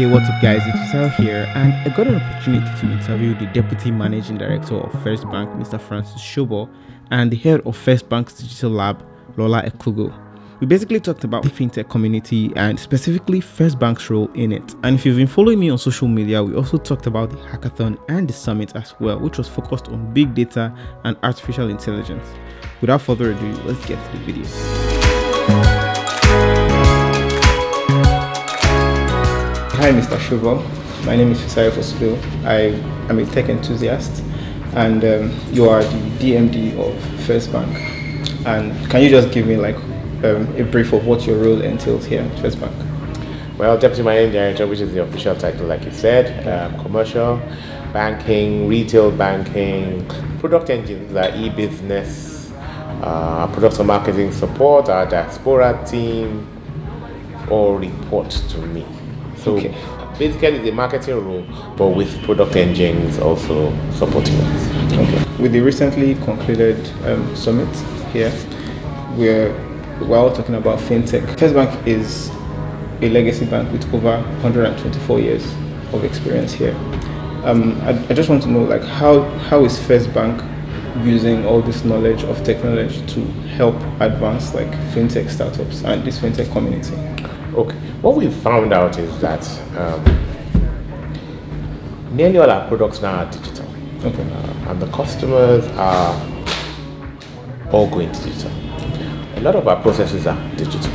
Hey, what's up guys, it's Fisayo here, and I got an opportunity to interview the Deputy Managing Director of FirstBank, Mr. Francis Shobo, and the Head of FirstBank's Digital Lab, Lola, Ekugo. We basically talked about the FinTech community and specifically FirstBank's role in it. And if you've been following me on social media, we also talked about the hackathon and the summit as well, which was focused on big data and artificial intelligence. Without further ado, let's get to the video. Hi Mr. Shobo, my name is Fisayo Fosudo. I am a tech enthusiast and you are the DMD of FirstBank. And can you just give me like a brief of what your role entails here at FirstBank? Well, Deputy Managing Director, which is the official title like you said, commercial banking, retail banking, product engines, our e-business, product and marketing support, our diaspora team, all report to me. So basically the marketing role, but with product engines also supporting us. Okay. With the recently concluded summit here, we're all talking about FinTech. FirstBank is a legacy bank with over 124 years of experience here. I just want to know, like, how is FirstBank using all this knowledge of technology to help advance like FinTech startups and this FinTech community? Okay, what we found out is that nearly all our products now are digital. Okay. And the customers are all going digital. A lot of our processes are digital.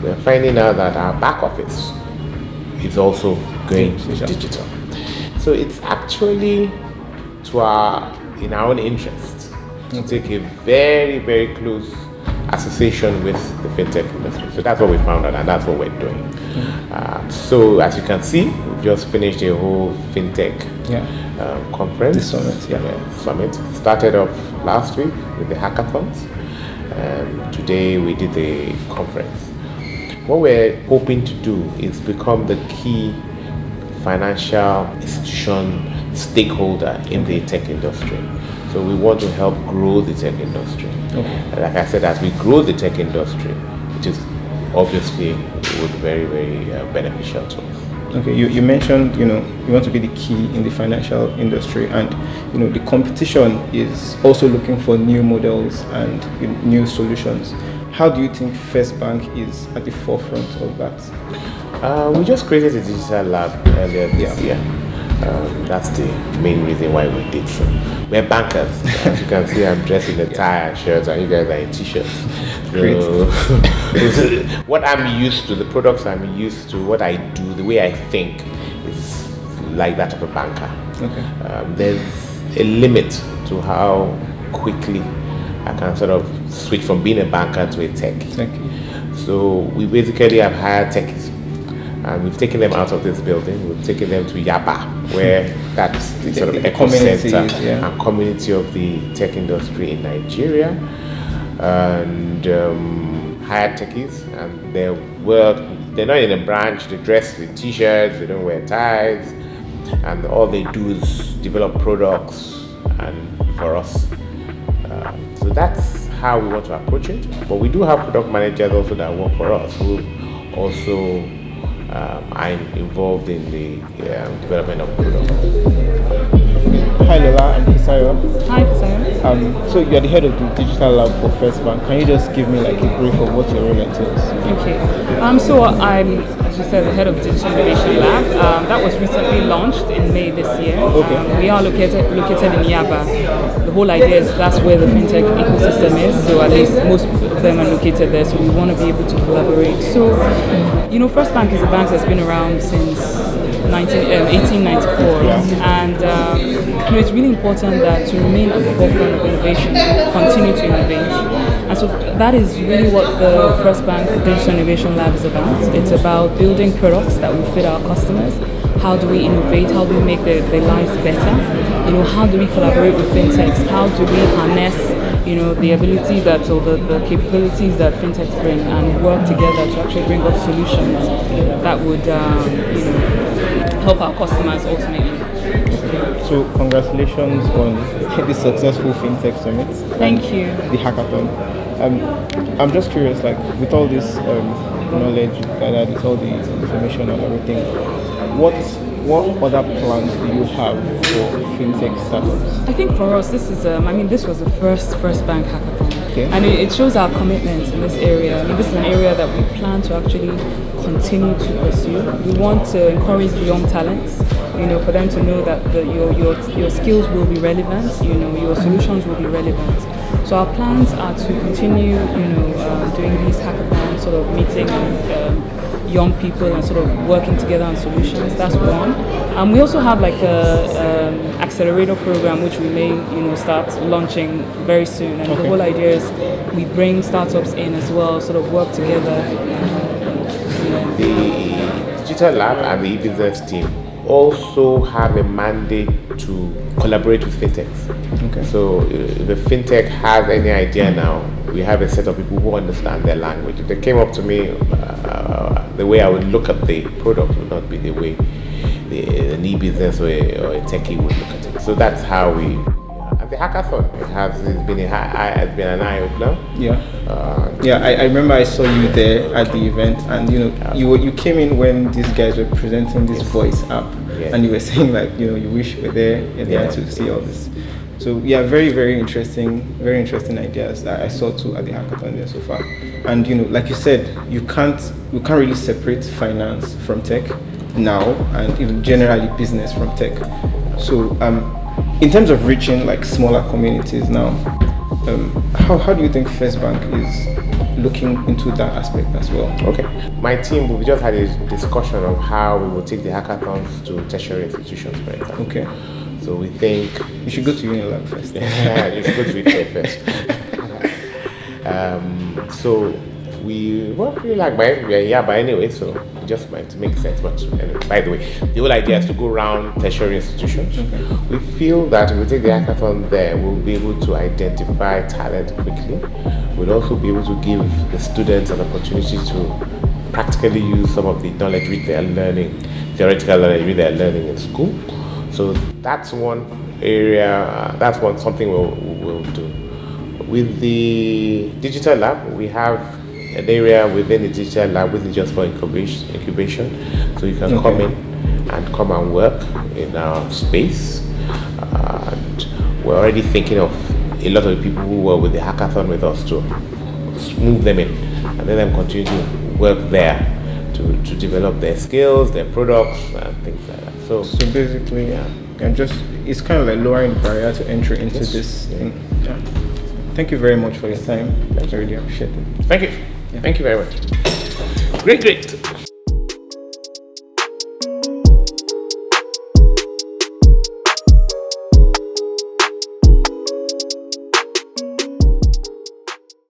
We're finding out that our back office is also going digital. So it's actually in our own interest to take a very, very close association with the FinTech industry. So that's what we found out and that's what we're doing. So as you can see, we've just finished a whole FinTech conference. The summit, summit. Started off last week with the hackathons. Today we did the conference. What we're hoping to do is become the key financial institution stakeholder in the tech industry. So we want to help grow the tech industry. Like I said, as we grow the tech industry, which is obviously would be very, very beneficial to us. Okay, you mentioned, you want to be the key in the financial industry, and the competition is also looking for new models and new solutions. How do you think FirstBank is at the forefront of that? We just created a digital lab earlier this year. That's the main reason why we did so. We're bankers. As you can see, I'm dressed in a tie and shirt, and you guys are in t-shirts. So, what I'm used to, the products I'm used to, what I do, the way I think is like that of a banker. Okay. There's a limit to how quickly I can sort of switch from being a banker to a tech. So we basically have hired techies. And we've taken them out of this building. We've taken them to Yaba, where that's the sort of ecocenter and community of the tech industry in Nigeria. And hired techies, and they're not in a branch. They dress in t-shirts. They don't wear ties, and all they do is develop products and for us. So that's how we want to approach it. But we do have product managers also that work for us who also I'm involved in the development of products. Hi Lola, I'm Fisayo. Hi Fisayo. So you're the head of the digital lab for FirstBank. Can you just give me like a brief of what your role entails? Okay. So I'm, as you said, the head of the Digital Innovation Lab. That was recently launched in May this year. We are located in Yaba. The whole idea is that's where the FinTech ecosystem is. So at least most of them are located there. So we want to be able to collaborate. So, FirstBank is a bank that's been around since 1894, and it's really important that to remain at the forefront of innovation, continue to innovate, and so that is really what the FirstBank Digital Innovation Lab is about. It's about building products that will fit our customers. How do we innovate? How do we make their lives better? How do we collaborate with fintechs? How do we harness the ability that, or the capabilities that fintechs bring, and work together to actually bring up solutions that would help our customers ultimately. So congratulations on the successful FinTech Summit. Thank you. The hackathon. I'm just curious, like with all this knowledge you gathered, with all the information and everything, what other plans do you have for FinTech startups? I think for us, this is, this was the first bank hackathon. Okay. And it shows our commitment in this area. I mean, this is an area that we plan to actually continue to pursue. We want to encourage the young talents, for them to know that your skills will be relevant, your solutions will be relevant. So our plans are to continue, doing these hackathons, sort of meeting young people and sort of working together on solutions. That's one. We also have like a accelerator program which we may start launching very soon. And the whole idea is we bring startups in as well, sort of work together. The digital lab and the e-business team also have a mandate to collaborate with fintechs. Okay. So if the fintech has any idea now, we have a set of people who understand their language. If they came up to me, the way I would look at the product would not be the way an e-business or a techie would look at it. So that's how we. The hackathon has been an eye opener. Yeah. I remember I saw you there at the event, and you came in when these guys were presenting this voice app, and you were saying like you wish you were there to see all this. So yeah, very, very interesting ideas that I saw too at the hackathon there so far. And like you said, we can't really separate finance from tech now, and even generally business from tech. So in terms of reaching like smaller communities now, how do you think FirstBank is looking into that aspect as well? Okay, my team, we just had a discussion of how we will take the hackathons to tertiary institutions, for example. Okay. So we think you should go to Unilab first. Yeah, you should go to it first. So we weren't really like but anyway, so it just might make sense. But anyway, by the way, the whole idea is to go around tertiary institutions. Okay. We feel that if we take the hackathon there, we'll be able to identify talent quickly. We'll also be able to give the students an opportunity to practically use some of the knowledge which they are learning, theoretical knowledge which they are learning in school. So that's one area, something we'll do. With the digital lab, we have an area within the digital lab which is just for incubation. So you can come and work in our space. And we're already thinking of a lot of the people who were with the hackathon with us to move them in and let them continue to work there to develop their skills, their products, and things like that. So basically, and it's kind of like lowering the barrier to entry into this thing. Yeah. Thank you very much for your time. I really appreciate it. Thank you. Yeah. Thank you very much. Great.